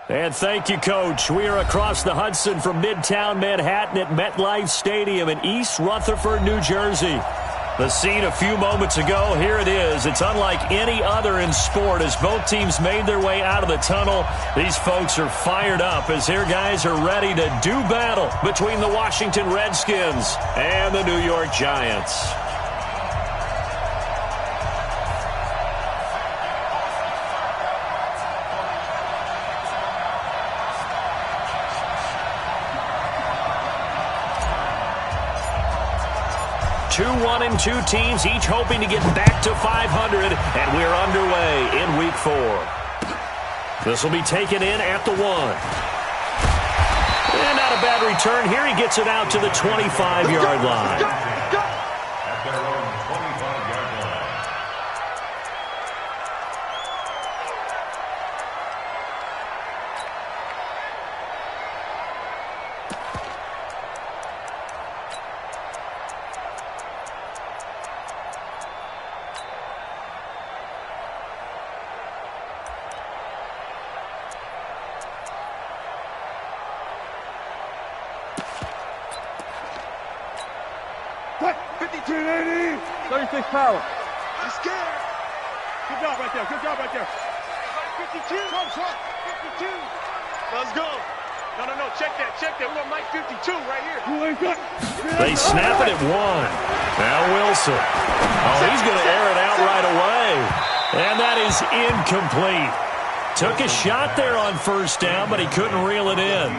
And thank you, Coach. We are across the Hudson from Midtown Manhattan at MetLife Stadium in East Rutherford, New Jersey. The scene a few moments ago, here it is. It's unlike any other in sport as both teams made their way out of the tunnel. These folks are fired up as their guys are ready to do battle between the Washington Redskins and the New York Giants. Two 1-2 teams, each hoping to get back to 500, and we're underway in Week 4. This will be taken in at the 1. And not a bad return here. He gets it out to the 25-yard line. Power. He's scared. Good job right there. Good job right there. 52. 52. Let's go. No. Check that. We're going to Mike 52 right here. They snap it at 1. Now Wilson. Oh, he's going to air it out right away. And that is incomplete. Took a shot there on first down, but he couldn't reel it in.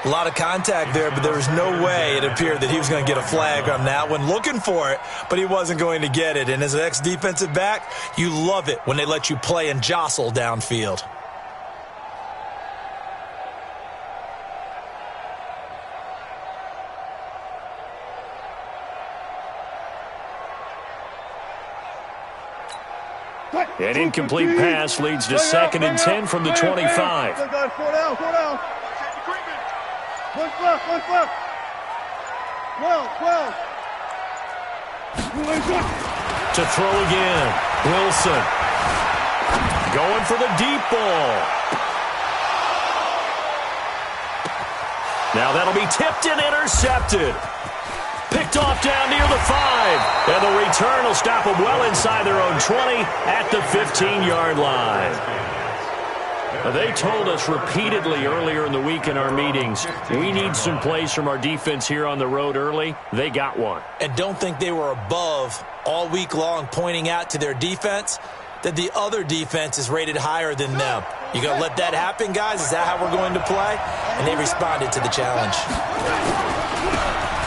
A lot of contact there, but there was no way it appeared that he was going to get a flag on that one. Looking for it, but he wasn't going to get it. And as an ex-defensive back, you love it when they let you play and jostle downfield. An incomplete pass leads to 2nd and 10 from the 25. Go down. One left. 12. To throw again. Wilson. Going for the deep ball. Now that'll be tipped and intercepted. Picked off down near the 5. And the return will stop them well inside their own 20 at the 15-yard line. They told us repeatedly earlier in the week in our meetings, we need some plays from our defense here on the road early. They got one. And don't think they were above all week long pointing out to their defense that the other defense is rated higher than them. You going to let that happen, guys? Is that how we're going to play? And they responded to the challenge.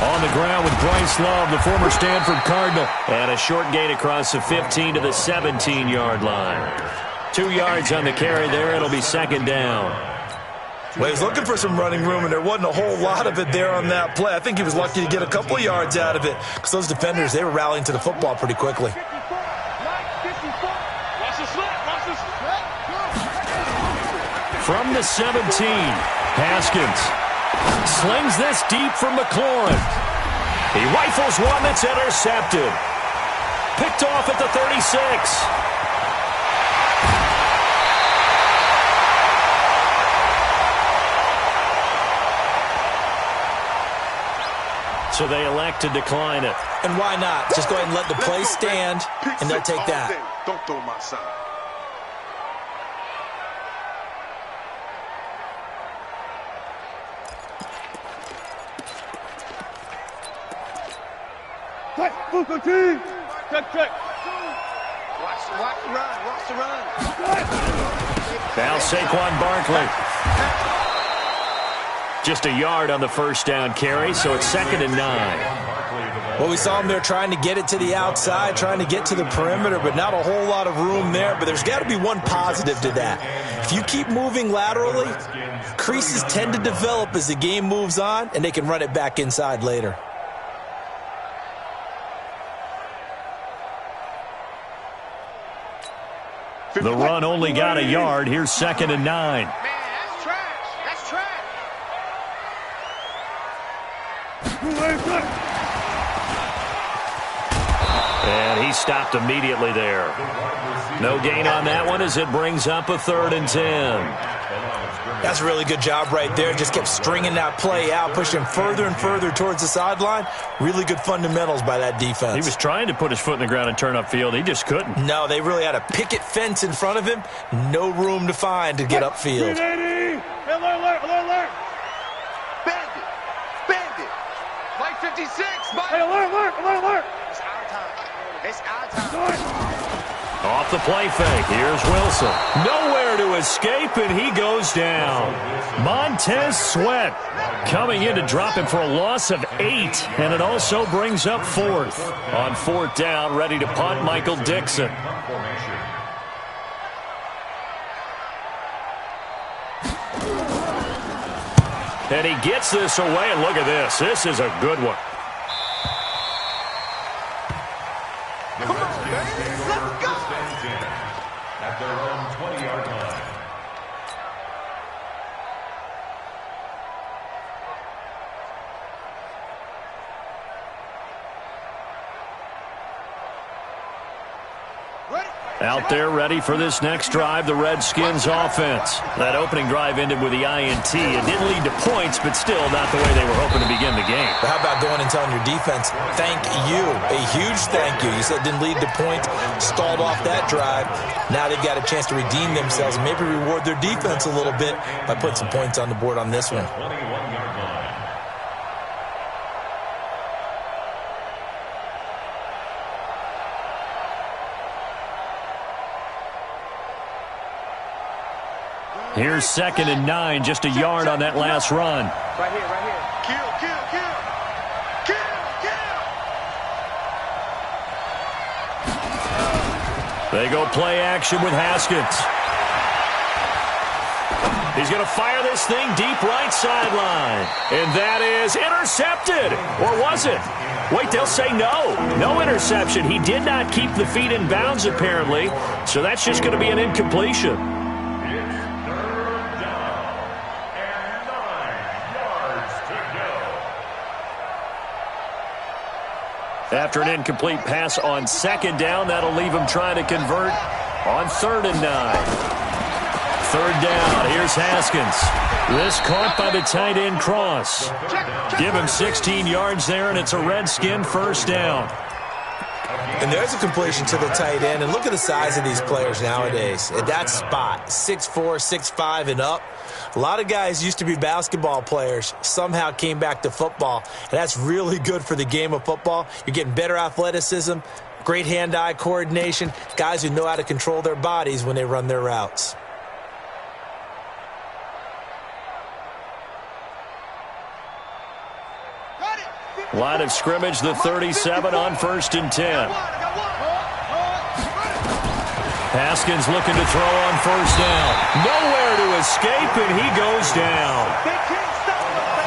On the ground with Bryce Love, the former Stanford Cardinal. And a short gain across the 15 to the 17-yard line. 2 yards on the carry there. It'll be 2nd down. Well, he was looking for some running room, and there wasn't a whole lot of it there on that play. I think he was lucky to get a couple of yards out of it because those defenders, they were rallying to the football pretty quickly. From the 17, Haskins slings this deep from McLaurin. He rifles one that's intercepted. Picked off at the 36. So they elect to decline it. And why not? Just go ahead and let the play stand, and they'll take that. Don't throw my side. Check. Watch the run. Now Saquon Barkley. Just a yard on the first down carry, so it's 2nd and 9. Well, we saw him there trying to get it to the outside, trying to get to the perimeter, but not a whole lot of room there. But there's got to be one positive to that. If you keep moving laterally, creases tend to develop as the game moves on, and they can run it back inside later. The run only got a yard. Here's 2nd and 9. Man, that's trash. That's trash. And he stopped immediately there. No gain on that one as it brings up a 3rd and 10. That's a really good job right there. Just kept stringing that play out, pushing further and further towards the sideline. Really good fundamentals by that defense. He was trying to put his foot in the ground and turn upfield. He just couldn't. No, they really had a picket fence in front of him. No room to find to get upfield. Alert. Bandit. Flight 56. Hey, alert. It's our time. Off the play fake. Here's Wilson. Nowhere to escape, and he goes down. Montez Sweat coming in to drop him for a loss of 8, and it also brings up 4th. On 4th down, ready to punt, Michael Dixon. And he gets this away, and look at this. This is a good one. Come on, baby. Let's go. At their own 20-yard line. Out there ready for this next drive, the Redskins offense. That opening drive ended with the INT. It didn't lead to points, but still not the way they were hoping to begin the game. But how about going and telling your defense, thank you, a huge thank you. You said it didn't lead to points, stalled off that drive. Now they've got a chance to redeem themselves and maybe reward their defense a little bit by putting some points on the board on this one. 21-yard line. Here's 2nd and 9, just a yard on that last run. Right here. Kill. They go play action with Haskins. He's going to fire this thing deep right sideline. And that is intercepted. Or was it? Wait, they'll say no. No interception. He did not keep the feet in bounds, apparently. So that's just going to be an incompletion. After an incomplete pass on 2nd down, that'll leave him trying to convert on 3rd and 9. 3rd down, here's Haskins. This caught by the tight end Cross. Give him 16 yards there, and it's a Redskin 1st down. And there's a completion to the tight end. And look at the size of these players nowadays. At that spot, 6'4", 6'5", and up. A lot of guys used to be basketball players, somehow came back to football. And that's really good for the game of football. You're getting better athleticism, great hand-eye coordination, guys who know how to control their bodies when they run their routes. Line of scrimmage, the 37 on 1st and 10. Haskins looking to throw on 1st down. Nowhere to escape, and he goes down.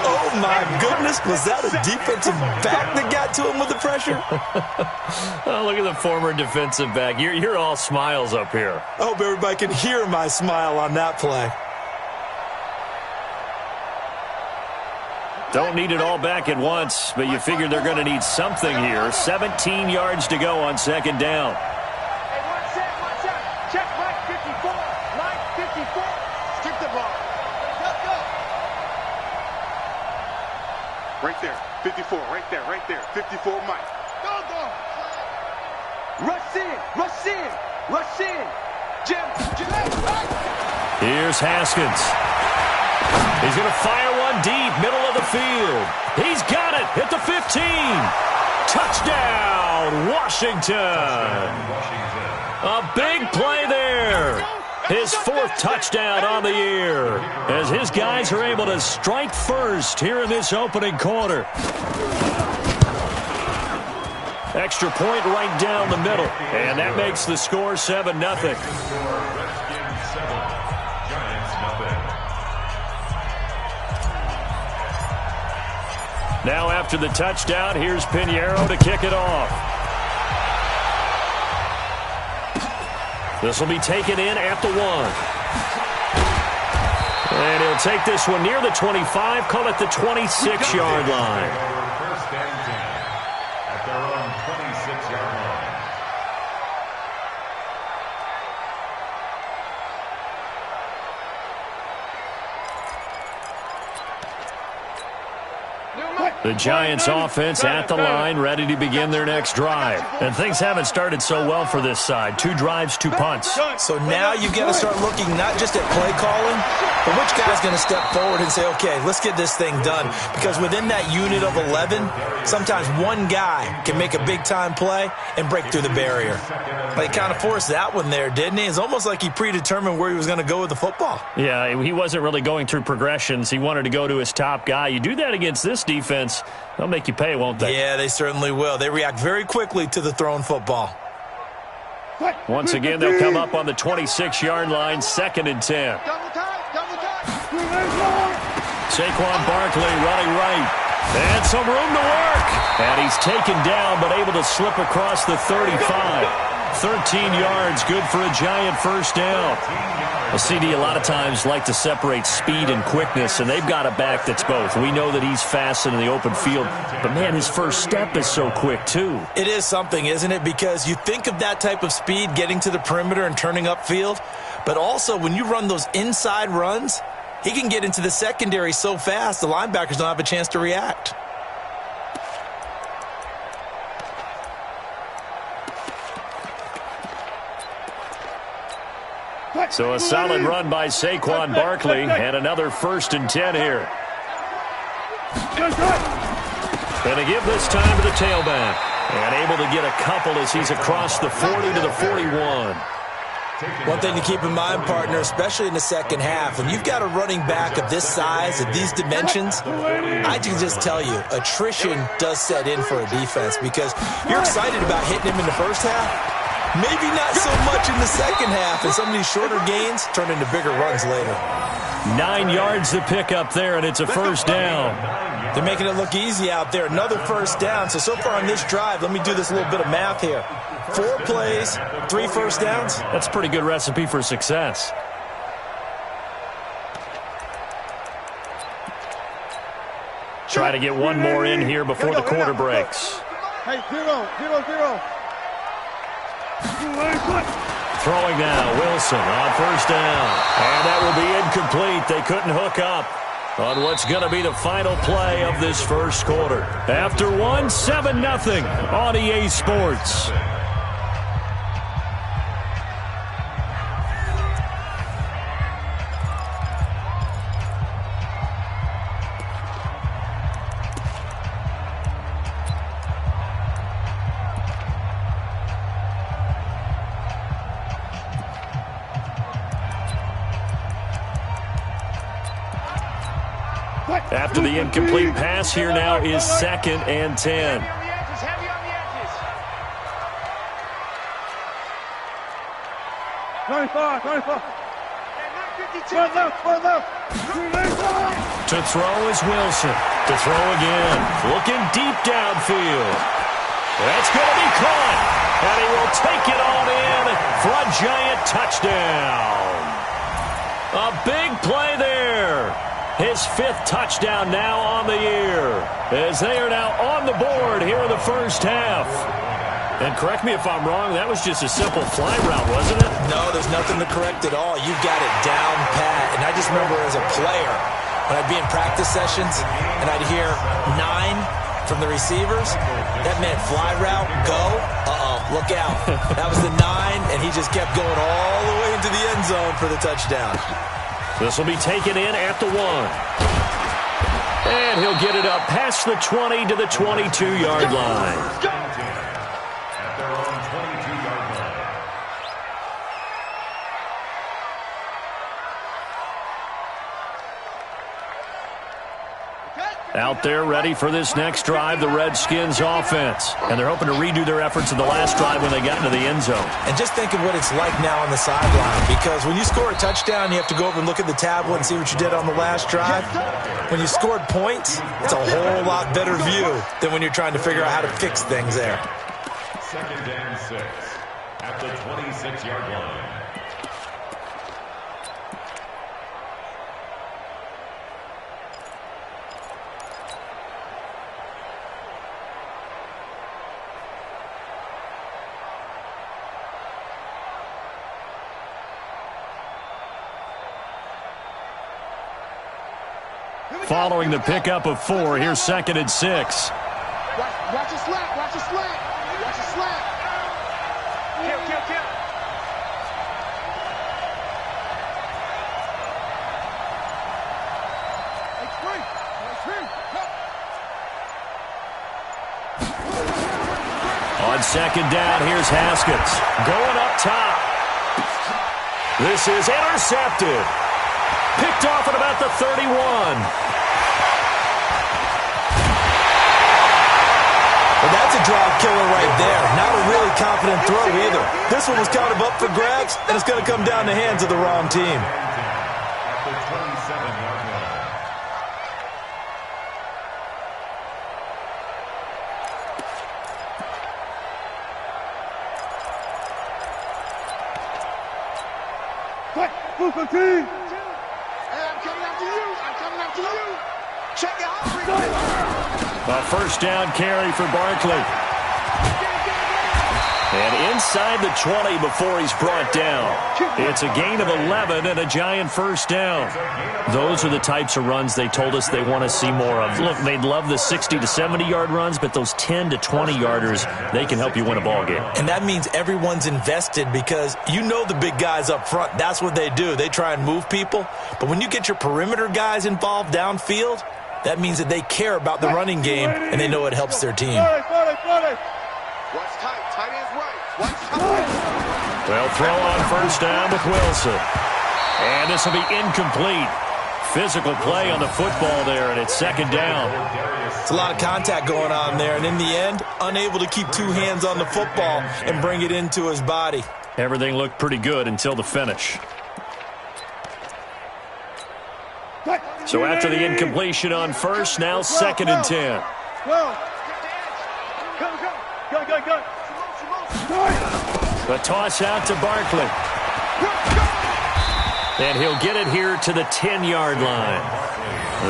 Oh, my goodness. Was that a defensive back that got to him with the pressure? Oh, look at the former defensive back. You're all smiles up here. I hope everybody can hear my smile on that play. Don't need it all back at once, but you figure they're going to need something here. 17 yards to go on 2nd down. Hey, watch out. Check line 54. Line 54. Skip the ball. Let's go. Right there. 54. Right there. 54, Mike. Go. Rush in. Jim. Here's Haskins. He's going to fire one deep, middle of the field. He's got it at the 15. Touchdown, Washington. A big play there. His 4th touchdown on the year as his guys are able to strike first here in this opening quarter. Extra point right down the middle, and that makes the score 7-0. Now after the touchdown, here's Pinheiro to kick it off. This will be taken in at the 1. And he'll take this one near the 25, call it the 26-yard line. First and 10 at their own 26-yard line. The Giants offense at the line, ready to begin their next drive. And things haven't started so well for this side. 2 drives, 2 punts. So now you've got to start looking not just at play calling, but which guy's going to step forward and say, okay, let's get this thing done. Because within that unit of 11, sometimes one guy can make a big-time play and break through the barrier. But he kind of forced that one there, didn't he? It's almost like he predetermined where he was going to go with the football. Yeah, he wasn't really going through progressions. He wanted to go to his top guy. You do that against this defense, they'll make you pay, won't they? Yeah, they certainly will. They react very quickly to the thrown football. Once again, they'll come up on the 26-yard line, 2nd and 10. Double tight, double tight. Saquon Barkley running right. And some room to work. And he's taken down, but able to slip across the 35. 13 yards, good for a Giant first down. A CD a lot of times like to separate speed and quickness, and they've got a back that's both. We know that he's fast in the open field, but, man, his first step is so quick, too. It is something, isn't it? Because you think of that type of speed getting to the perimeter and turning upfield, but also when you run those inside runs, he can get into the secondary so fast the linebackers don't have a chance to react. So a solid run by Saquon Barkley, and another 1st and 10 here. Going to give this time to the tailback. And able to get a couple as he's across the 40 to the 41. One thing to keep in mind, partner, especially in the second half, when you've got a running back of this size, of these dimensions, I can just tell you, attrition does set in for a defense because you're excited about hitting him in the first half. Maybe not so much in the second half, and some of these shorter gains turn into bigger runs later. 9 yards to pick up there, and it's a first down. They're making it look easy out there. Another first down. So far on this drive, let me do this little bit of math here. 4 plays, 3 first downs. That's a pretty good recipe for success. Try to get one more in here before the quarter breaks. Hey, 0-0-0. Throwing now, Wilson on first down. And that will be incomplete. They couldn't hook up on what's going to be the final play of this first quarter. After one, 7-0 on EA Sports. After the incomplete pass, here now is 2nd and 10. Heavy on the edges. 24. Left. To throw is Wilson. To throw again. Looking deep downfield. That's going to be caught. And he will take it on in for a Giant touchdown. A big play there. His 5th touchdown now on the year, as they are now on the board here in the first half. And correct me if I'm wrong, that was just a simple fly route, wasn't it? No, there's nothing to correct at all. You've got it down pat. And I just remember as a player, when I'd be in practice sessions, and I'd hear 9 from the receivers, that meant fly route, go, look out. That was the 9, and he just kept going all the way into the end zone for the touchdown. This will be taken in at the 1. And he'll get it up past the 20 to the 22-yard line. At their own 22-yard line. Out there ready for this next drive, the Redskins offense. And they're hoping to redo their efforts in the last drive when they got into the end zone. And just think of what it's like now on the sideline, because when you score a touchdown, you have to go over and look at the tablet and see what you did on the last drive. When you scored points, it's a whole lot better view than when you're trying to figure out how to fix things there. 2nd and 6 at the 26-yard line. Following the pickup of 4, here's 2nd and 6. Watch your slant. Watch your slant. Watch your slant. Kill. On 2nd down, here's Haskins. Going up top. This is intercepted. Picked off at about the 31. Well, that's a drive killer right there. Not a really confident throw either. This one was kind of up for grabs, and it's going to come down the hands of the wrong team. At the 27-yard line. Hey, I'm coming after you. Check it out. A first down carry for Barkley. And inside the 20 before he's brought down. It's a gain of 11 and a giant first down. Those are the types of runs they told us they want to see more of. Look, they'd love the 60 to 70-yard runs, but those 10 to 20-yarders, they can help you win a ball game. And that means everyone's invested because you know the big guys up front. That's what they do. They try and move people. But when you get your perimeter guys involved downfield, that means that they care about the running game and they know it helps their team. Watch tight. Tight end's right. Watch tight. They'll throw on first down with Wilson. And this will be incomplete. Physical play on the football there, and it's 2nd down. It's a lot of contact going on there, and in the end, unable to keep 2 hands on the football and bring it into his body. Everything looked pretty good until the finish. So after the incompletion on first, now 2nd and 10. The toss out to Barkley. And he'll get it here to the 10-yard line.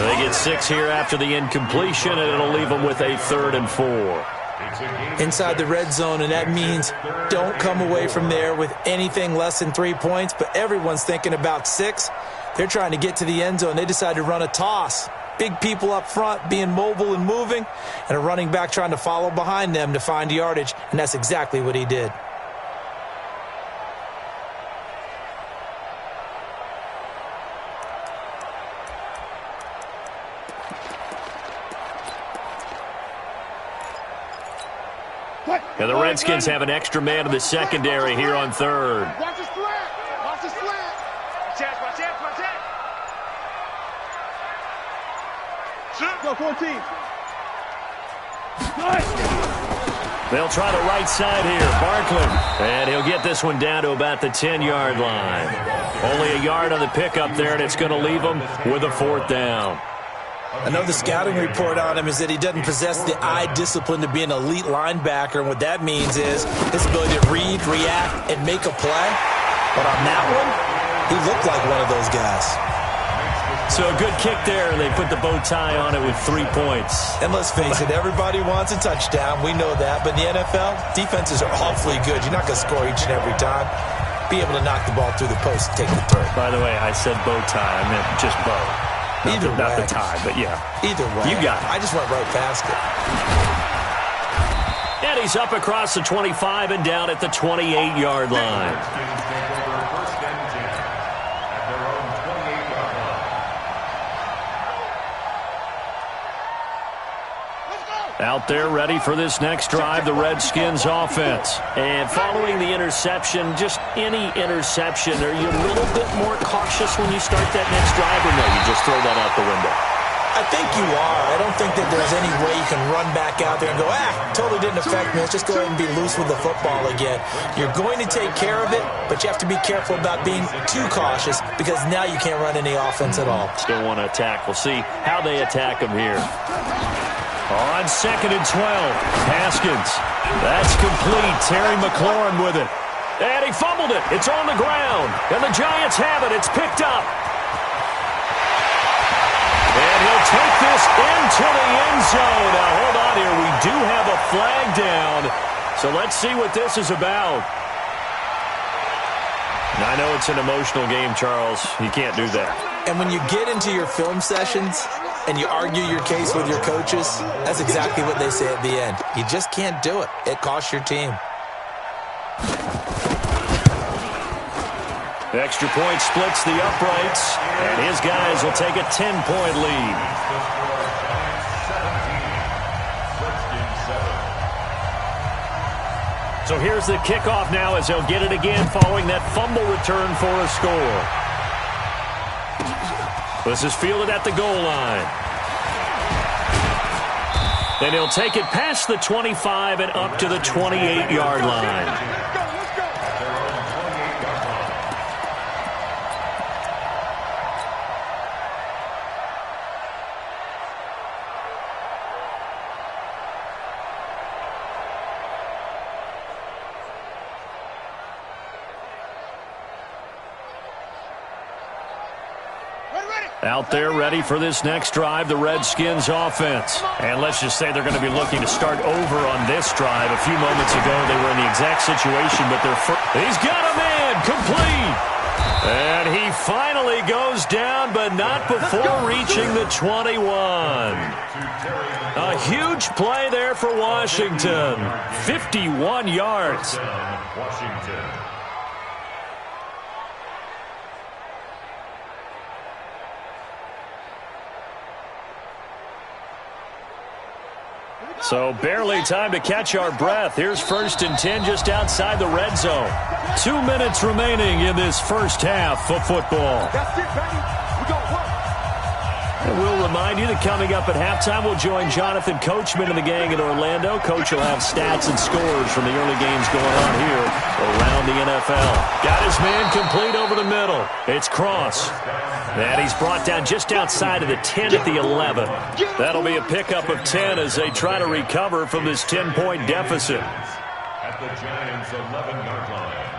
They get 6 here after the incompletion, and it'll leave them with a 3rd and 4. Inside the red zone, and that means don't come away from there with anything less than 3 points, but everyone's thinking about 6. They're trying to get to the end zone. They decide to run a toss. Big people up front being mobile and moving, and a running back trying to follow behind them to find yardage, and that's exactly what he did. And the Redskins have an extra man in the secondary here on 3rd. Watch the slant. Watch the slant. Watch it. Go 14. They'll try the right side here. Barkley. And he'll get this one down to about the 10-yard line. Only a yard on the pickup there, and it's going to leave him with a 4th down. I know the scouting report on him is that he doesn't possess the eye discipline to be an elite linebacker, and what that means is his ability to read, react, and make a play. But on that one, he looked like one of those guys. So a good kick there, and they put the bow tie on it with 3 points. And let's face it, everybody wants a touchdown. We know that. But in the NFL, defenses are awfully good. You're not going to score each and every time. Be able to knock the ball through the post and take the third. By the way, I said bow tie. I meant just bow. Not the tie, but yeah. Either way. You got it. I just went right past it. And he's up across the 25 and down at the 28-yard line. Out there ready for this next drive, the Redskins offense. And following the interception, just any interception, are you a little bit more cautious when you start that next drive, or no, you just throw that out the window? I think you are. I don't think that there's any way you can run back out there and go, totally didn't affect me. Let's just go ahead and be loose with the football again. You're going to take care of it, but you have to be careful about being too cautious because now you can't run any offense at all. Still want to attack. We'll see how they attack them here. On 2nd and 12, Haskins. That's complete. Terry McLaurin with it. And he fumbled it. It's on the ground. And the Giants have it. It's picked up. And he'll take this into the end zone. Now, hold on here. We do have a flag down. So let's see what this is about. Now, I know it's an emotional game, Charles. You can't do that. And when you get into your film sessions, and you argue your case with your coaches, that's exactly what they say at the end. You just can't do it. It costs your team. The extra point splits the uprights, and his guys will take a 10-point lead. So here's the kickoff now as they'll get it again following that fumble return for a score. This is fielded at the goal line. Then he'll take it past the 25 and up to the 28-yard line. Out there ready for this next drive, the Redskins offense. And let's just say they're going to be looking to start over on this drive. A few moments ago, they were in the exact situation, but he's got a man complete. And he finally goes down, but not before reaching the 21. A huge play there for Washington. 51 yards. Washington. So barely time to catch our breath. Here's 1st and 10 just outside the red zone. 2 minutes remaining in this first half of football. That's it, baby. We're going to work. And we'll remind you that coming up at halftime, we'll join Jonathan Coachman and the gang in Orlando. Coach will have stats and scores from the early games going on here around the NFL. Got his man complete over the middle. It's Cross. And he's brought down just outside of the 10 at the 11. That'll be a pickup of 10 as they try to recover from this 10-point deficit. At the Giants' 11-yard line.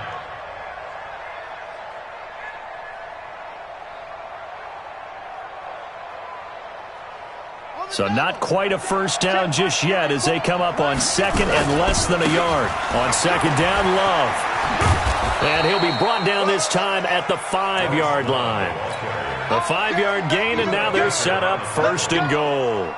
So not quite a first down just yet as they come up on 2nd and less than a yard. On 2nd down, Love. And he'll be brought down this time at the 5-yard line. A 5-yard gain, and now they're set up 1st and goal.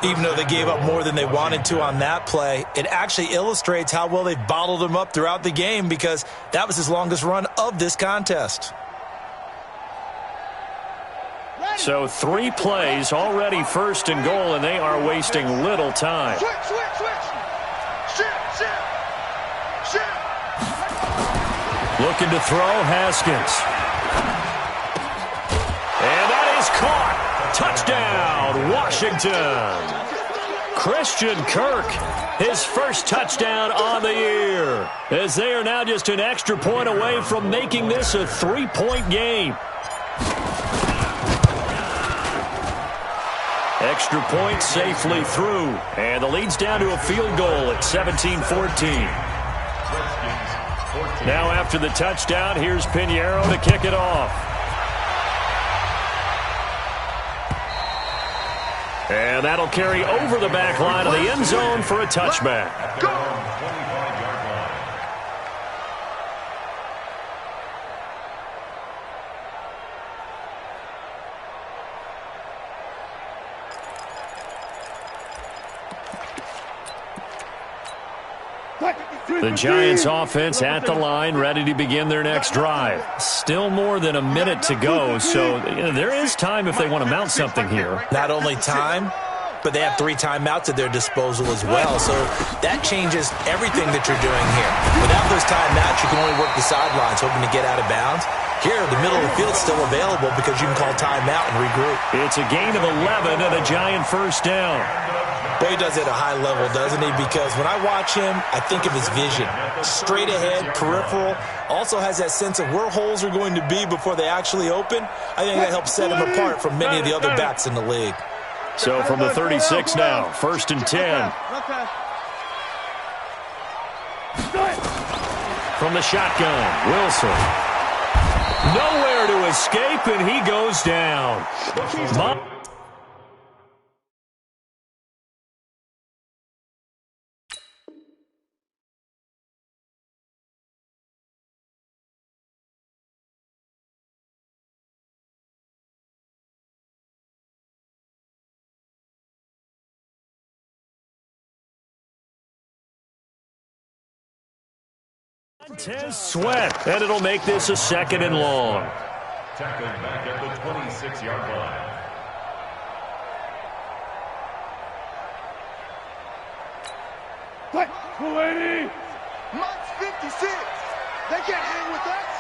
Even though they gave up more than they wanted to on that play, it actually illustrates how well they've bottled them up throughout the game because that was his longest run of this contest. So 3 plays, already 1st and goal, and they are wasting little time. Switch. Shift. Looking to throw, Haskins. And that is caught. Touchdown, Washington. Christian Kirk, his first touchdown on the year, as they are now just an extra point away from making this a 3-point game. Extra point safely through, and the lead's down to a field goal at 17-14. Now after the touchdown, here's Pinheiro to kick it off. And that'll carry over the back line of the end zone for a touchback. Go! The Giants offense at the line, ready to begin their next drive. Still more than a minute to go, so there is time if they want to mount something here. Not only time, but they have 3 timeouts at their disposal as well, so that changes everything that you're doing here. Without those timeouts, you can only work the sidelines, hoping to get out of bounds. Here, the middle of the field's still available because you can call timeout and regroup. It's a gain of 11 and a Giant first down. Boy, he does it at a high level, doesn't he? Because when I watch him, I think of his vision. Straight ahead, peripheral, also has that sense of where holes are going to be before they actually open. I think that helps set him apart from many of the other backs in the league. So from the 36 now, 1st and 10. From the shotgun, Wilson. Nowhere to escape, and he goes down. Montez Sweat, and it'll make this a 2nd and long. Tackled back at the 26-yard line. Fight, 280. Mike's 56. They can't hang with us.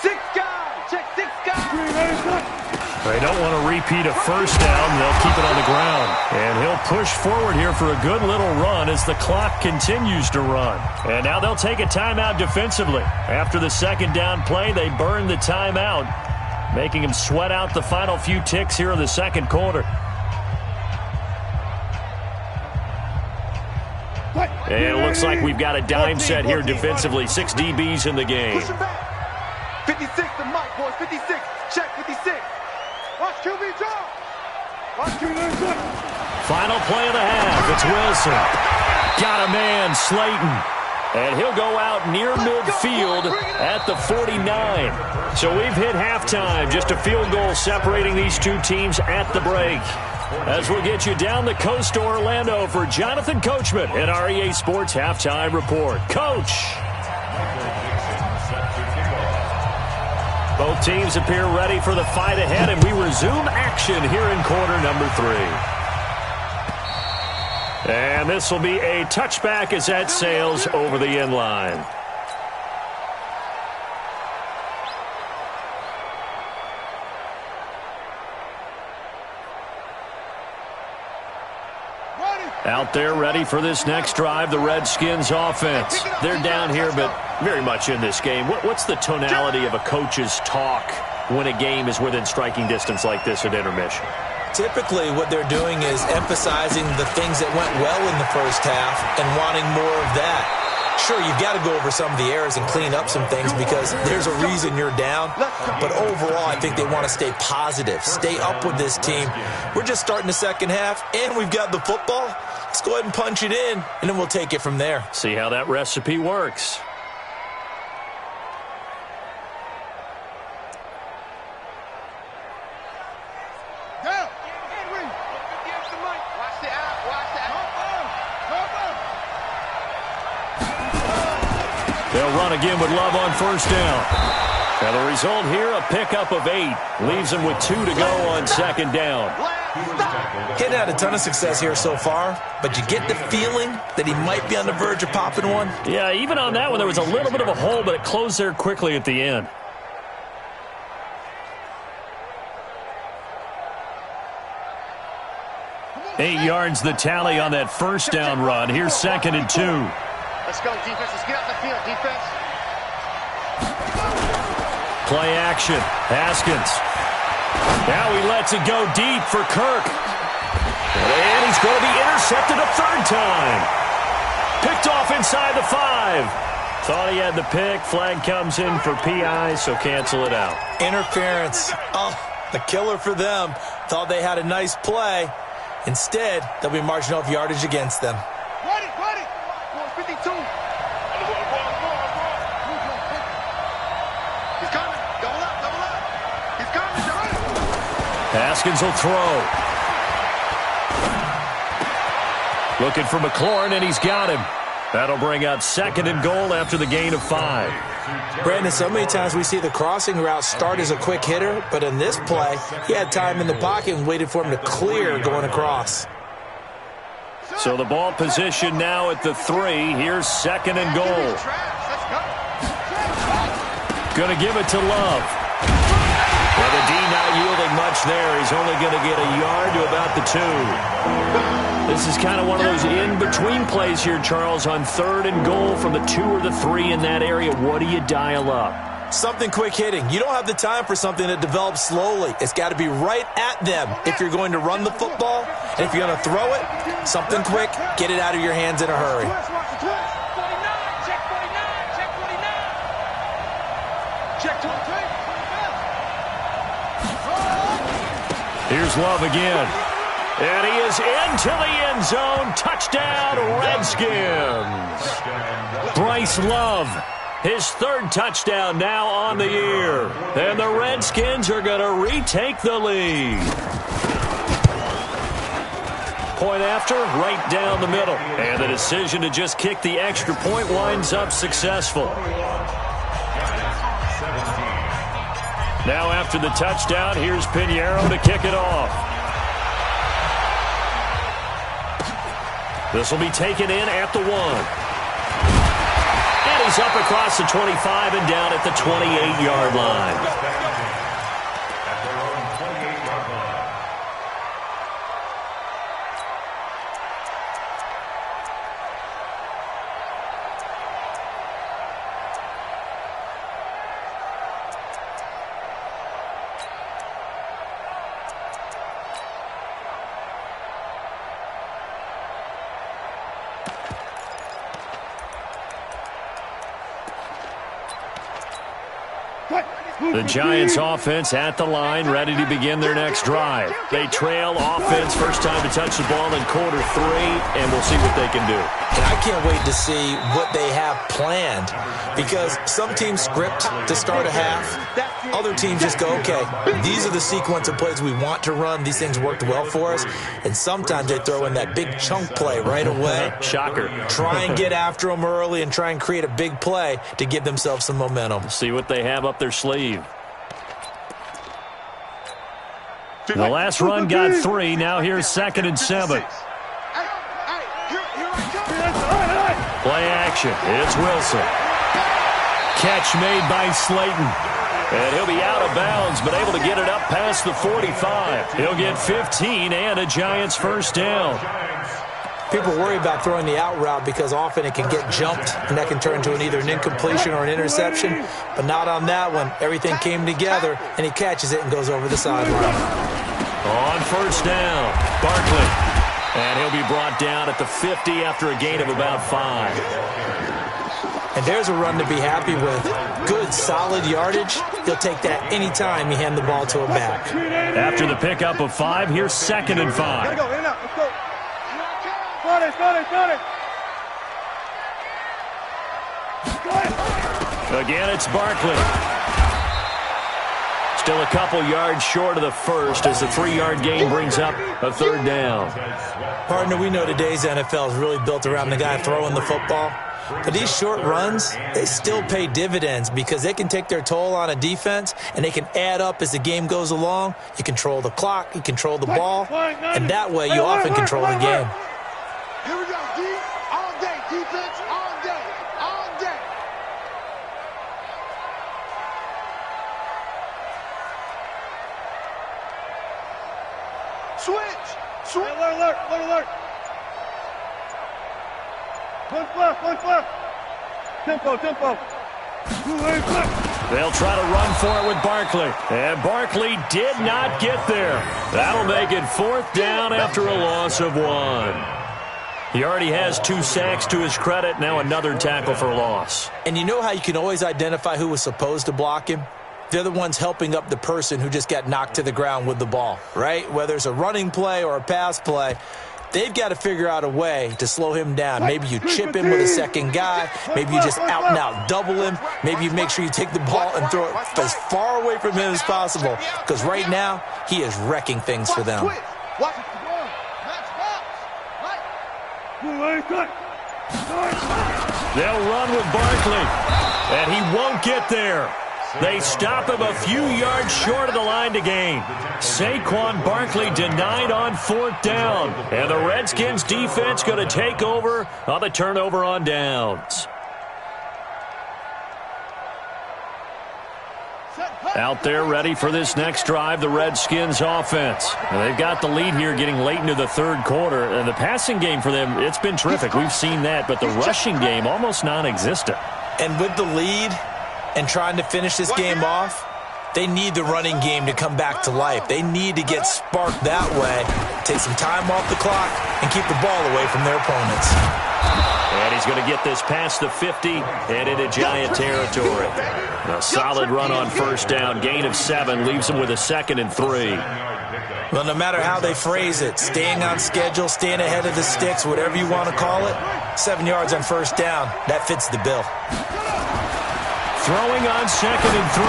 6 guys. Check 6 guys. They don't want to repeat a first down. They'll keep it on the ground. And he'll push forward here for a good little run as the clock continues to run. And now they'll take a timeout defensively. After the 2nd down play, they burn the timeout, making him sweat out the final few ticks here in the 2nd quarter. And it looks like we've got a dime set here defensively. 6 DBs in the game. 56 to Mike, boys. 56. Check 56. Watch QB drop. Watch QB drop. Final play of the half. It's Wilson. Got a man, Slayton. And he'll go out near midfield at the 49. So we've hit halftime. Just a field goal separating these two teams at the break. As we'll get you down the coast to Orlando for Jonathan Coachman at our EA Sports Halftime Report. Coach! Both teams appear ready for the fight ahead, and we resume action here in quarter number 3. And this will be a touchback as that sails over the end line. Out there ready for this next drive, the Redskins offense. They're down here, but very much in this game. What's the tonality of a coach's talk when a game is within striking distance like this at intermission? Typically, what they're doing is emphasizing the things that went well in the first half and wanting more of that. Sure, you've got to go over some of the errors and clean up some things because there's a reason you're down. But overall, I think they want to stay positive, stay up with this team. We're just starting the 2nd half, and we've got the football. Let's go ahead and punch it in, and then we'll take it from there. See how that recipe works. They'll run again with Love on first down. And the result here, a pickup of 8. Leaves them with 2 to go on 2nd down. He's had a ton of success here so far, but you get the feeling that he might be on the verge of popping one. Yeah, even on that one, there was a little bit of a hole, but it closed there quickly at the end. Eight yards the tally on that first down run. Here's 2nd and 2. Let's go, defense. Let's get out the field, defense. Play action. Haskins. Now he lets it go deep for Kirk. And he's going to be intercepted a 3rd time. Picked off inside the 5. Thought he had the pick. Flag comes in for PI, so cancel it out. Interference. Oh, the killer for them. Thought they had a nice play. Instead, they'll be marching off yardage against them. Ready. 52. He's coming. Double up. He's coming. Haskins will throw. Looking for McLaurin, and he's got him. That'll bring up 2nd and goal after the gain of 5. Brandon, so many times we see the crossing route start as a quick hitter, but in this play, he had time in the pocket and waited for him to clear going across. So the ball position now at the 3. Here's 2nd and goal. Going to give it to Love. Well, the D not yielding much there. He's only going to get a yard to about the 2. This is kind of one of those in-between plays here, Charles, on 3rd and goal from the 2 or the 3 in that area. What do you dial up? Something quick hitting. You don't have the time for something that develops slowly. It's got to be right at them if you're going to run the football. And if you're going to throw it, something quick, get it out of your hands in a hurry. Here's Love again. And he is into the end zone. Touchdown, Redskins. Bryce Love. His 3rd touchdown now on the year. And the Redskins are going to retake the lead. point after, right down the middle. And the decision to just kick the extra point winds up successful. Now after the touchdown, here's Pinheiro to kick it off. This will be taken in at the 1. And he's up across the 25 and down at the 28-yard line. The Giants offense at the line, ready to begin their next drive. They trail offense, first time to touch the ball in quarter 3, and we'll see what they can do. And I can't wait to see what they have planned, because some teams script to start a half. Other teams just go, okay, these are the sequence of plays we want to run. These things worked well for us. And sometimes they throw in that big chunk play right away. Shocker. Try and get after them early and try and create a big play to give themselves some momentum. See what they have up their sleeve. The last run got 3. Now here's 2nd and 7. Play action. It's Wilson. Catch made by Slayton. And he'll be out of bounds, but able to get it up past the 45. He'll get 15 and a Giants first down. People worry about throwing the out route because often it can get jumped, and that can turn into either an incompletion or an interception. But not on that one. Everything came together, and he catches it and goes over the sideline. On first down, Barkley. And he'll be brought down at the 50 after a gain of about 5. And there's a run to be happy with. Good, solid yardage. He'll take that any time you hand the ball to a back. After the pickup of 5, here's 2nd and 5. Let's go, let's go. Start it. Again, it's Barkley. Still a couple yards short of the first as the 3-yard gain brings up a 3rd down. Partner, we know today's NFL is really built around the guy throwing the football. But these short runs, they still pay dividends because they can take their toll on a defense and they can add up as the game goes along. You control the clock, you control the ball, and that way you often control the game. Here we go, D. All day, defense, all day, all day. Switch. Alert. One left. Tempo. They'll try to run for it with Barkley. And Barkley did not get there. That'll make it 4th down after a loss of 1. He already has 2 sacks to his credit. Now another tackle for loss. And you know how you can always identify who was supposed to block him? They're the ones helping up the person who just got knocked to the ground with the ball, right? Whether it's a running play or a pass play, they've got to figure out a way to slow him down. Maybe you chip him with a second guy. Maybe you just out double him. Maybe you make sure you take the ball and throw it as far away from him as possible. Because right now, he is wrecking things for them. They'll run with Barkley, and he won't get there. They stop him a few yards short of the line to gain. Saquon Barkley denied on 4th down. And the Redskins defense going to take over on the turnover on downs. Out there ready for this next drive, the Redskins offense. Now, they've got the lead here getting late into the 3rd quarter. And the passing game for them, it's been terrific. We've seen that. But the rushing game, almost non-existent. And with the lead and trying to finish this game off, they need the running game to come back to life. They need to get sparked that way, take some time off the clock, and keep the ball away from their opponents. And he's going to get this past the 50 and into Giant territory. A solid run on first down. Gain of 7 leaves him with a 2nd and 3. Well, no matter how they phrase it, staying on schedule, staying ahead of the sticks, whatever you want to call it, 7 yards on first down, that fits the bill. Throwing on 2nd and 3.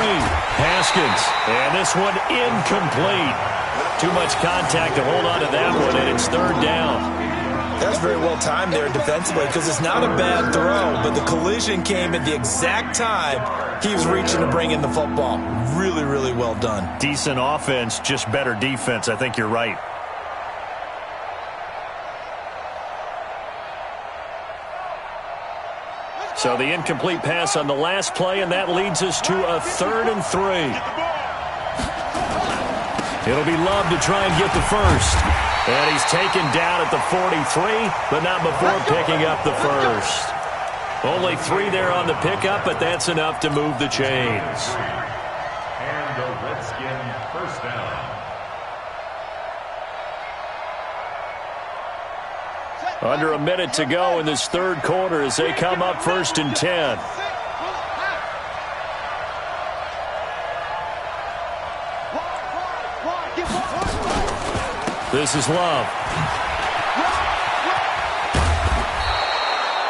Haskins. And this one incomplete. Too much contact to hold on to that one, and it's third down. That's very well timed there defensively because it's not a bad throw, but the collision came at the exact time he was reaching to bring in the football. Really, really well done. Decent offense, just better defense. I think you're right. So the incomplete pass on the last play, and that leads us to a 3rd and 3. It'll be Love to try and get the first. And he's taken down at the 43, but not before picking up the first. Only 3 there on the pickup, but that's enough to move the chains. And the Redskin first down. Under a minute to go in this third quarter as they come up 1st and 10. This is Love.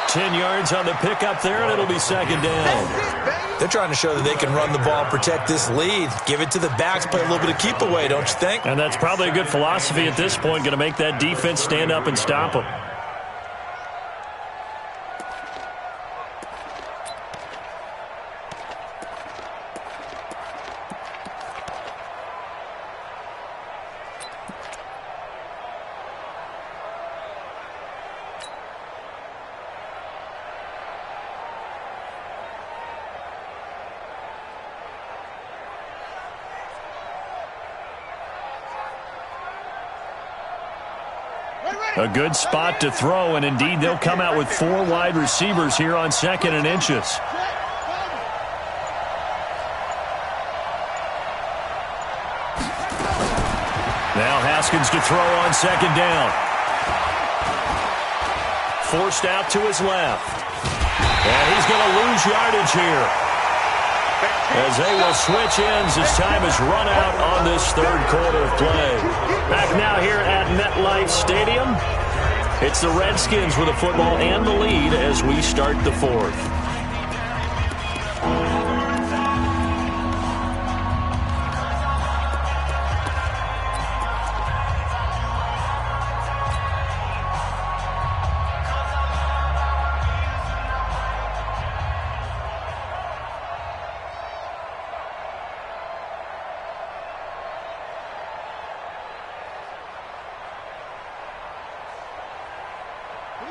10 yards on the pickup there, and it'll be 2nd down. They're trying to show that they can run the ball and protect this lead. Give it to the backs, play a little bit of keep away, don't you think? And that's probably a good philosophy at this point, going to make that defense stand up and stop them. A good spot to throw, and indeed they'll come out with 4 wide receivers here on 2nd and inches. Now Haskins to throw on 2nd down. Forced out to his left. And he's going to lose yardage here, as they will switch ends as time has run out on this third quarter of play. Back now here at MetLife Stadium. It's the Redskins with the football and the lead as we start the 4th.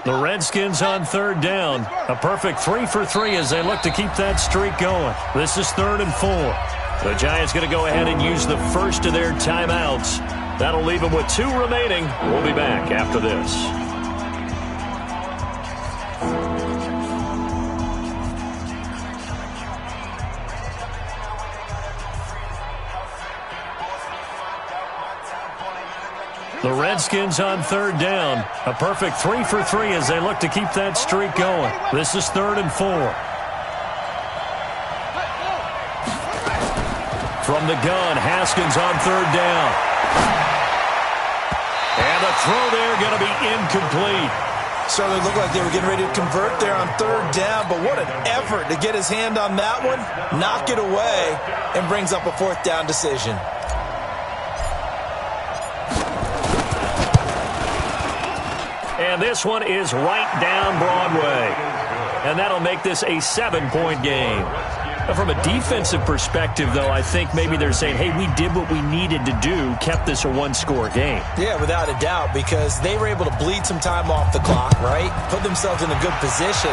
The Redskins on 3rd down. A perfect 3 for 3 as they look to keep that streak going. This is 3rd and 4. The Giants going to go ahead and use the first of their timeouts. That'll leave them with 2 remaining. We'll be back after this. The Redskins on 3rd down. A perfect 3 for 3 as they look to keep that streak going. This is 3rd and 4. From the gun, Haskins on 3rd down. And the throw there going to be incomplete. Certainly looked like they were getting ready to convert there on 3rd down, but what an effort to get his hand on that one, knock it away, and brings up a 4th down decision. And this one is right down Broadway. And that'll make this a 7-point game. From a defensive perspective, though, I think maybe they're saying, hey, we did what we needed to do, kept this a 1-score game. Yeah, without a doubt, because they were able to bleed some time off the clock, right? Put themselves in a good position,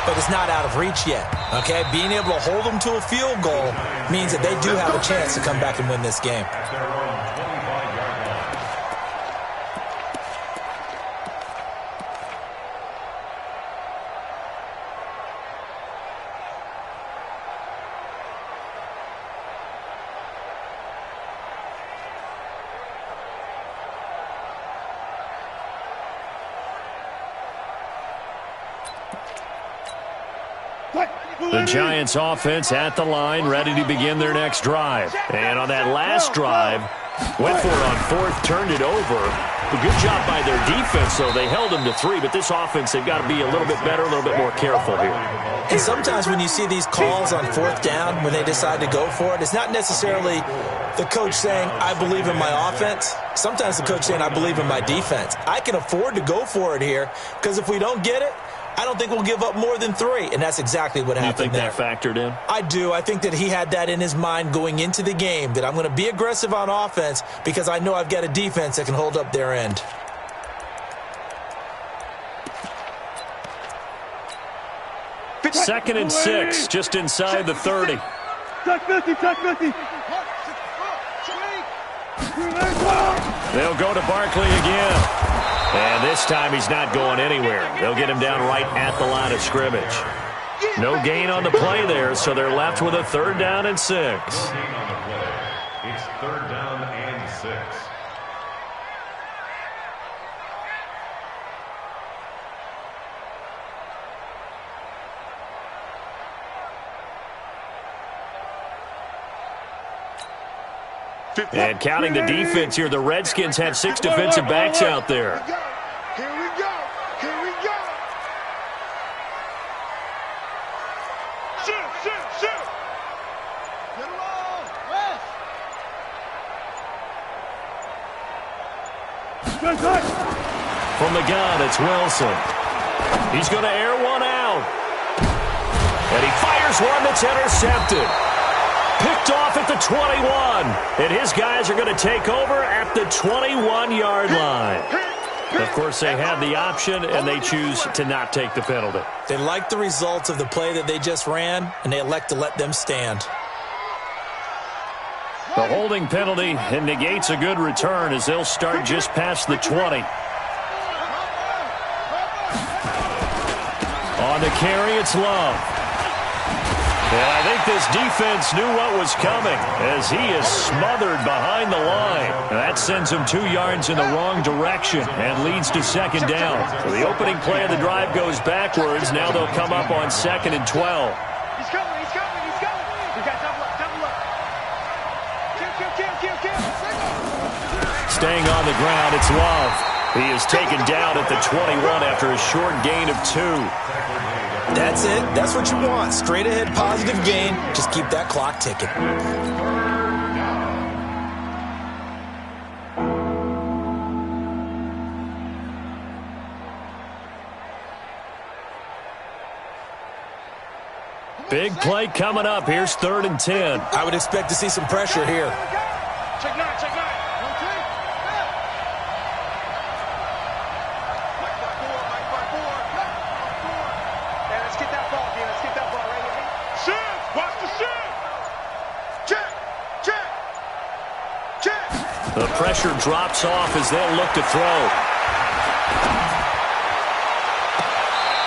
but it's not out of reach yet, okay? Being able to hold them to a field goal means that they do have a chance to come back and win this game. The Giants offense at the line, ready to begin their next drive. And on that last drive, Went for it on fourth, turned it over. A good job by their defense, though. They held them to 3, but this offense, they've got to be a little bit better, a little bit more careful here. And sometimes when you see these calls on fourth down, when they decide to go for it, it's not necessarily the coach saying, I believe in my offense. Sometimes the coach saying, I believe in my defense. I can afford to go for it here, because if we don't get it, I don't think we'll give up more than 3, and that's exactly what happened there. You think that factored in? I do. I think that he had that in his mind going into the game, that I'm going to be aggressive on offense because I know I've got a defense that can hold up their end. Second and 6, just inside the 30. Check 50, check 50. They'll go to Barkley again. And this time he's not going anywhere. They'll get him down right at the line of scrimmage. No gain on the play there, so they're left with a 3rd down and 6. No gain on the play. It's 3rd down and 6. And counting the defense here, the Redskins have 6 defensive backs out there. Here we go. Here we go. Shoot, shoot, shoot. Get it all. West. From the gun, it's Wilson. He's going to air one out. And he fires one that's intercepted. Picked off at the 21. And his guys are going to take over at the 21-yard line. Of course, they have the option, and they choose to not take the penalty. They like the results of the play that they just ran, and they elect to let them stand. The holding penalty negates a good return as they'll start just past the 20. On the carry, it's Love. And I think this defense knew what was coming as he is smothered behind the line. And that sends him 2 yards in the wrong direction and leads to 2nd down. So the opening play of the drive goes backwards. Now they'll come up on 2nd and 12. He's coming, he's coming, he's coming. We got double up, double up. Kill. Staying on the ground, it's Love. He is taken down at the 21 after a short gain of 2. That's it. That's what you want. Straight ahead positive gain. Just keep that clock ticking. Big play coming up. Here's 3rd and 10. I would expect to see some pressure here. Check 9, check 9. The pressure drops off as they'll look to throw.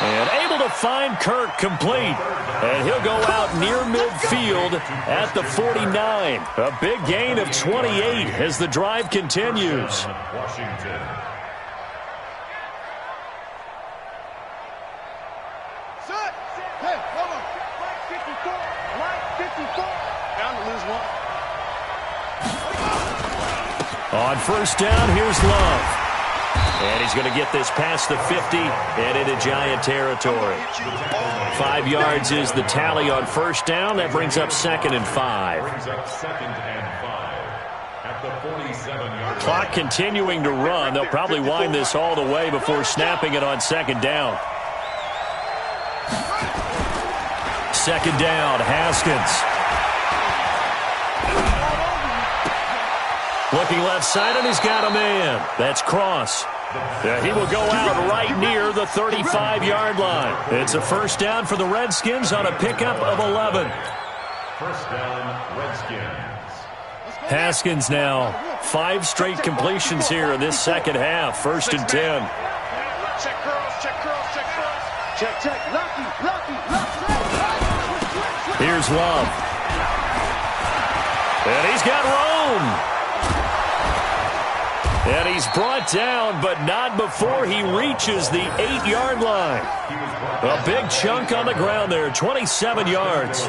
And able to find Kirk complete. And he'll go out near midfield at the 49. A big gain of 28 as the drive continues. Washington. Set. Hey, hold on. Line 54. Line 54. Down to lose 1. On 1st down, here's Love. And he's going to get this past the 50 and into Giant territory. 5 yards is the tally on 1st down. That brings up 2nd and 5. At the 47-yard Clock continuing to run. They'll probably wind this all the way before snapping it on 2nd down. 2nd down, Haskins. Looking left side, and he's got a man. That's Cross. He will go out right near the 35-yard line. It's a 1st down for the Redskins on a pickup of 11. 1st down, Redskins. Haskins now 5 straight completions here in this 2nd half. 1st and 10. Check curls, check curls, check curls. Check. Lucky. Here's Love. And he's got room. And he's brought down, but not before he reaches the 8-yard line. A big chunk on the ground there, 27 yards.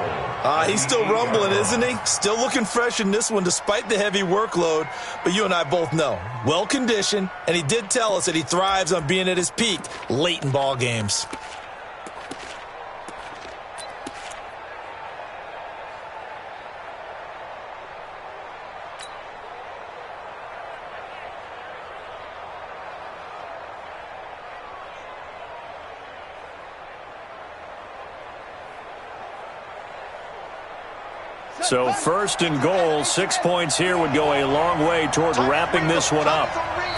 He's still rumbling, isn't he? Still looking fresh in this one despite the heavy workload. But you and I both know, well-conditioned, and he did tell us that he thrives on being at his peak late in ball games. So first and goal, 6 points here would go a long way toward wrapping this one up.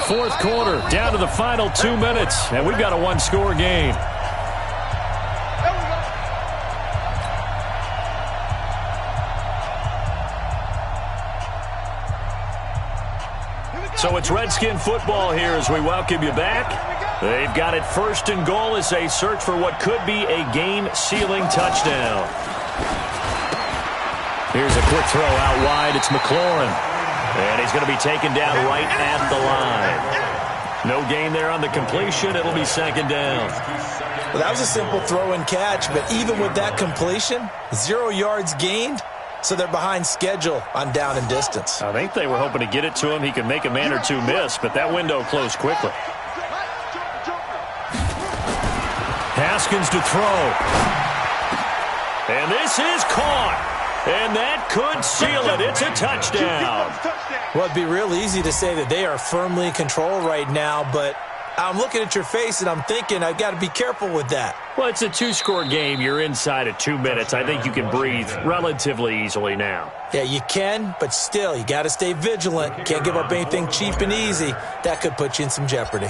Fourth quarter, down to the final 2 minutes, and we've got a one-score game. So it's Redskin football here as we welcome you back. They've got it first and goal as they search for what could be a game-sealing touchdown. Here's a quick throw out wide. It's McLaurin. And he's going to be taken down right at the line. No gain there on the completion. It'll be second down. Well, that was a simple throw and catch, but even with that completion, 0 yards gained, so they're behind schedule on down and distance. I think they were hoping to get it to him. He could make a man or two miss, but that window closed quickly. Haskins to throw. And this is caught. And that could seal it. It's a touchdown. Well, it'd be real easy to say that they are firmly in control right now, but I'm looking at your face and I'm thinking I've got to be careful with that. Well, it's a two-score game. You're inside of 2 minutes. I think you can breathe relatively easily now. Yeah, you can, but still, you got to stay vigilant. Can't give up anything cheap and easy. That could put you in some jeopardy.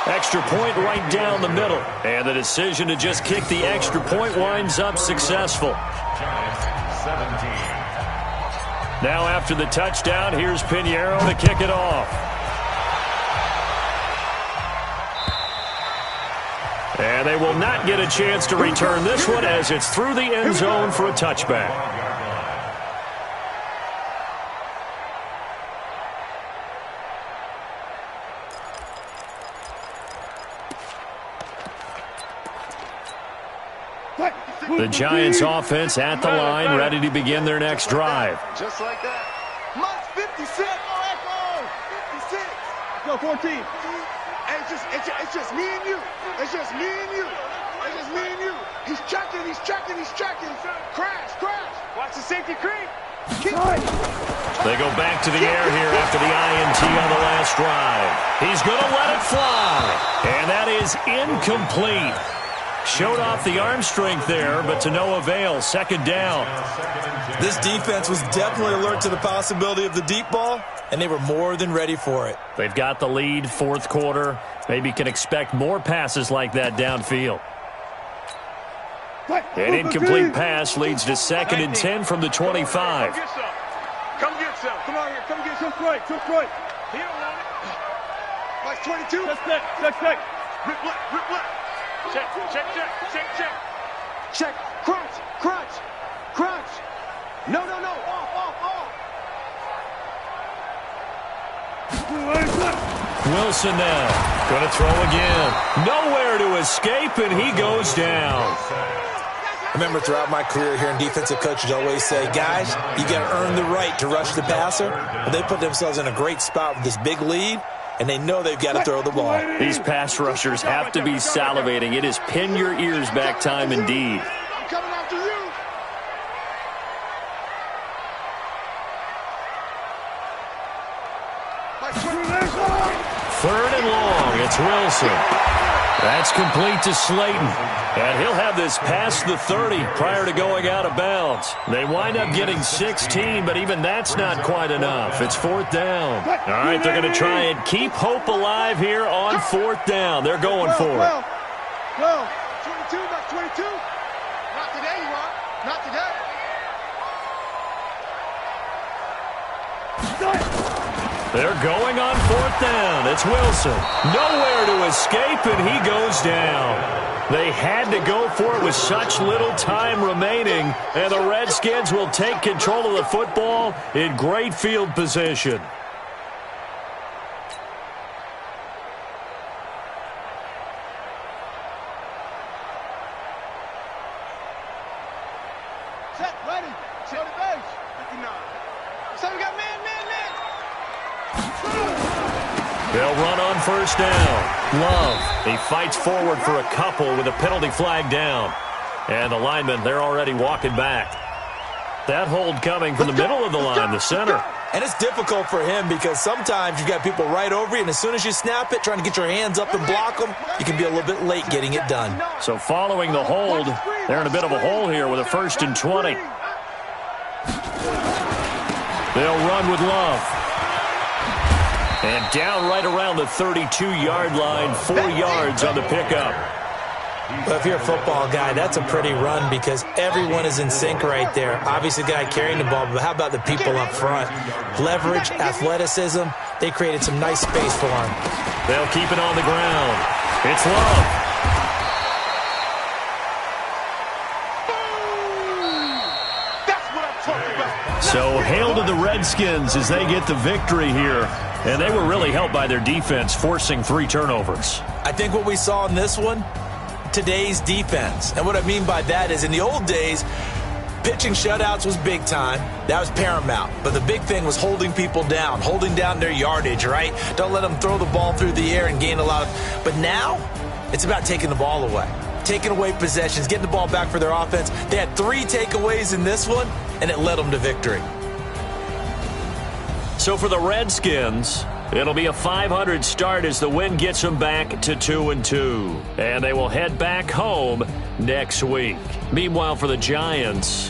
Extra point right down the middle. And the decision to just kick the extra point winds up successful. Now after the touchdown, here's Pinheiro to kick it off. And they will not get a chance to return this one as it's through the end zone for a touchback. The Giants offense at the line, ready to begin their next drive. Just like that. Mike's 56. 56. Go 14. Hey, it's just me and you. It's just me and you. It's just me and you. He's checking. Crash. Watch the safety creep. They go back to the air here after the INT on the last drive. He's going to let it fly. And that is incomplete. Showed off the arm strength there, but to no avail. Second down. This defense was definitely alert to the possibility of the deep ball, and they were more than ready for it. They've got the lead, fourth quarter. Maybe can expect more passes like that downfield. An incomplete pass leads to 2nd and 10 from the 25. Come get some. Come on here. Come get some. Straight. He don't want it. Mike's 22. Check. Rip left. Check. Crunch. No. Off. Wilson now. Going to throw again. Nowhere to escape, and he goes down. I remember throughout my career hearing defensive coaches always say, guys, you got to earn the right to rush the passer. Well, they put themselves in a great spot with this big lead, and they know they've got to throw the ball. These pass rushers have to be salivating. It is pin your ears back time indeed. I'm coming after you. Third and long. It's Wilson. That's complete to Slayton. And he'll have this past the 30 prior to going out of bounds. They wind up getting 16, but even that's not quite enough. It's fourth down. All right, they're going to try and keep hope alive here on fourth down. They're going for it. Well, 22, Mike 22. Not today, you are. Not today. They're going on fourth down. It's Wilson. Nowhere to escape, and he goes down. They had to go for it with such little time remaining, and the Redskins will take control of the football in great field position. Set, ready. Show the base. 59. So we got man. They'll run on first down. Love. He fights forward for a couple with a penalty flag down. And the linemen, they're already walking back. That hold coming from the middle of the line, the center. And it's difficult for him because sometimes you've got people right over you, and as soon as you snap it, trying to get your hands up and block them, you can be a little bit late getting it done. So following the hold, they're in a bit of a hole here with a 1st and 20. They'll run with Love. And down right around the 32-yard line, 4 yards on the pickup. Well, if you're a football guy, that's a pretty run because everyone is in sync right there. Obviously, the guy carrying the ball, but how about the people up front? Leverage, athleticism, they created some nice space for him. They'll keep it on the ground. It's Love. That's what I'm talking about. So hail to the Redskins as they get the victory here. And they were really helped by their defense, forcing 3 turnovers. I think what we saw in this one, today's defense. And what I mean by that is in the old days, pitching shutouts was big time. That was paramount. But the big thing was holding people down, holding down their yardage, right? Don't let them throw the ball through the air and gain a lot of... But now, it's about taking the ball away. Taking away possessions, getting the ball back for their offense. They had 3 takeaways in this one, and it led them to victory. So for the Redskins, it'll be a 500 start as the win gets them back to 2-2. And they will head back home next week. Meanwhile, for the Giants...